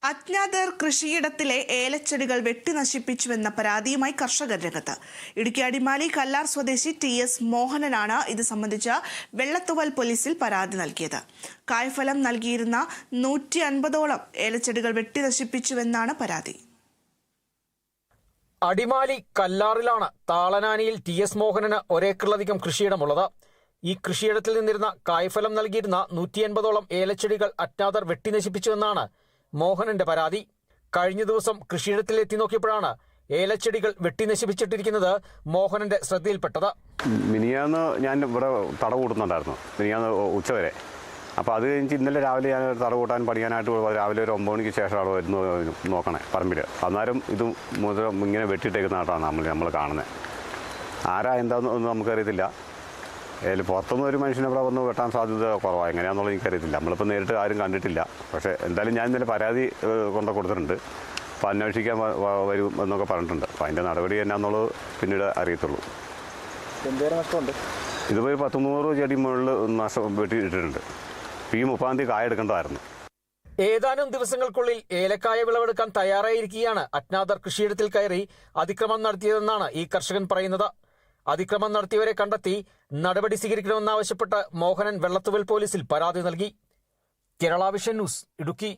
അജ്ഞാതർ കൃഷിയിടത്തിലെ ഏലച്ചെടികൾ വെട്ടിനശിപ്പിച്ചുവെന്ന പരാതിയുമായി കർഷകർ രംഗത്ത്. ഇടുക്കി അടിമാലി കല്ലാർ സ്വദേശി TS മോഹനനാണ് ഇത് സംബന്ധിച്ച് വെള്ളത്തുവൽ പോലീസിൽ പരാതി നൽകിയത്. കായ്ഫലം നൽകിയിരുന്ന 150ഓളം ഏലച്ചെടികൾ വെട്ടിനശിപ്പിച്ചുവെന്നാണ് പരാതി. അടിമാലി കല്ലാറിലാണ് താളനാനിയിൽ TS മോഹനന് ഒരേക്കറിലധികം കൃഷിയിടമുള്ളത്. ഈ കൃഷിയിടത്തിൽ നിന്നിരുന്ന കായ്ഫലം നൽകിയിരുന്ന 150ഓളം ഏലച്ചെടികൾ അജ്ഞാതർ വെട്ടിനശിപ്പിച്ചുവെന്നാണ് മോഹനന്റെ പരാതി. കഴിഞ്ഞ ദിവസം കൃഷിയിടത്തിൽ എത്തി നോക്കിയപ്പോഴാണ് ഏലച്ചെടികൾ വെട്ടിനശിപ്പിച്ചിട്ടിരിക്കുന്നത് മോഹനന്റെ ശ്രദ്ധയിൽപ്പെട്ടത്. മിനിയാന്ന് ഞാൻ ഇവിടെ തട കൂട്ടുന്നുണ്ടായിരുന്നു, മിനിയാന്ന് ഉച്ചവരെ. അപ്പോൾ അത് കഴിഞ്ഞ് ഇന്നലെ രാവിലെ ഞാൻ തട കൂട്ടാൻ പഠിക്കാനായിട്ട് രാവിലെ ഒരു 9 മണിക്ക് ശേഷമാണ് വരുന്നു നോക്കണേ പറമ്പിൽ. അന്നേരം ഇത് മുതൽ ഇങ്ങനെ വെട്ടിയിട്ടേക്കുന്ന ആട്ടാണ് നമ്മൾ കാണുന്നത്. ആരാ എന്താണെന്ന് നമുക്കറിയത്തില്ല. പുറത്തുനിന്ന് ഒരു മനുഷ്യനെ ഇവിടെ വന്ന് വെട്ടാൻ സാധ്യത കുറവാണ്. എങ്ങനെയാണെന്നുള്ളത് എനിക്കറിയത്തില്ല. നമ്മളിപ്പോൾ നേരിട്ട് ആരും കണ്ടിട്ടില്ല. പക്ഷേ എന്തായാലും ഞാൻ ഇന്നലെ പരാതി കൊടുത്തിട്ടുണ്ട്. അപ്പോൾ അന്വേഷിക്കാൻ വരും എന്നൊക്കെ പറഞ്ഞിട്ടുണ്ട്. അപ്പോൾ അതിൻ്റെ നടപടി എന്നാന്നുള്ളത് പിന്നീട് അറിയത്തുള്ളൂ. ഇതിപ്പോൾ 100 ചെടി മുകളിൽ നഷ്ടം വെട്ടിയിട്ടിട്ടുണ്ട്. ഈ 30-ാം തീയതി കായ എടുക്കേണ്ടതായിരുന്നു. ഏതാനും ദിവസങ്ങൾക്കുള്ളിൽ ഏലക്കായ വിളവെടുക്കാൻ തയ്യാറായിരിക്കുകയാണ് അജ്ഞാതർ കൃഷിയിടത്തിൽ കയറി അതിക്രമം നടത്തിയതെന്നാണ് ഈ കർഷകൻ പറയുന്നത്. അതിക്രമം നടത്തിയവരെ കണ്ടെത്തി നടപടി സ്വീകരിക്കണമെന്നാവശ്യപ്പെട്ട് മോഹനൻ വെള്ളത്തുവൽ പോലീസിൽ പരാതി നൽകി. Kerala vision news, Idukki.